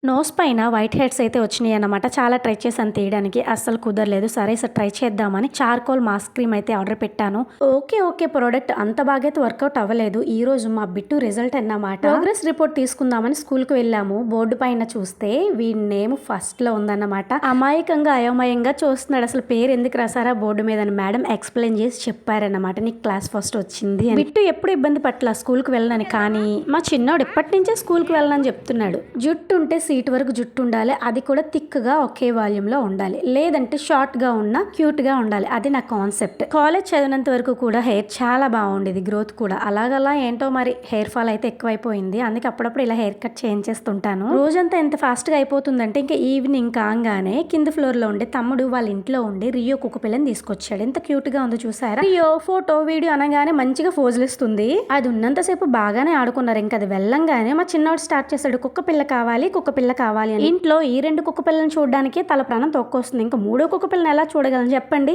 Nose పైన white heads అయితే వచ్చినాయి అన్నమాట. చాలా ట్రై చేశాను తీయడానికి, అస్సలు కుదరలేదు. సరే సార్ ట్రై చేద్దామని చార్కోల్ మాస్క్ క్రీమ్ అయితే ఆర్డర్ పెట్టాను. ఓకే ప్రోడక్ట్ అంత బాగా అయితే వర్కౌట్ అవ్వలేదు. ఈ రోజు మా బిట్టు రిజల్ట్ అన్నమాట. ప్రోగ్రెస్ రిపోర్ట్ తీసుకుందామని స్కూల్ కు వెళ్ళాము. బోర్డు పైన చూస్తే వీడి నేమ్ ఫస్ట్ లో ఉందన్నమాట. అమాయకంగా అయోమయంగా చూస్తున్నాడు. అసలు పేరు ఎందుకు రాసారా బోర్డు మీద మేడం ఎక్స్ప్లెయిన్ చేసి చెప్పారన్నమాట. నీకు క్లాస్ ఫస్ట్ వచ్చింది అని. బిట్టు ఎప్పుడు ఇబ్బంది పట్ల స్కూల్ కు వెళ్ళనని, కానీ మా చిన్నోడు ఇప్పటి నుంచే స్కూల్ కు వెళ్ళనని చెప్తున్నాడు. జుట్టు ఉంటే సీట్ వరకు జుట్టు ఉండాలి, అది కూడా థిక్గా ఒకే వాల్యూమ్ లో ఉండాలి, లేదంటే షార్ట్ గా ఉన్న క్యూట్ గా ఉండాలి. అది నా కాన్సెప్ట్. కాలేజ్ చదివినంత వరకు కూడా హెయిర్ చాలా బాగుండేది, గ్రోత్ కూడా. అలాగలా ఏంటో మరి హెయిర్ ఫాల్ అయితే ఎక్కువైపోయింది. అందుకే అప్పుడప్పుడు ఇలా హెయిర్ కట్ చేయించేస్తుంటాను. రోజంతా ఎంత ఫాస్ట్ గా అయిపోతుందంటే ఇంకా ఈవినింగ్ కాగానే కింద ఫ్లోర్ లో ఉండే తమ్ముడు వాళ్ళ ఇంట్లో ఉండి రియో కుక్క పిల్లని తీసుకొచ్చాడు. ఎంత క్యూట్ గా ఉందో చూసారా. రియో ఫోటో వీడియో అనగానే మంచిగా ఫోజులు ఇస్తుంది. అది ఉన్నంతసేపు బాగానే ఆడుకున్నారు. ఇంకా అది వెళ్ళంగానే మా చిన్నవాడు స్టార్ట్ చేశాడు, కుక్క పిల్ల కావాలి అని. ఇంట్లో ఈ 2 కుక్క పిల్లలను చూడడానికి తల ప్రాణం తొక్కొస్తుంది. ఇంకా 3వ కుక్క పిల్లని ఎలా చూడగలను చెప్పండి.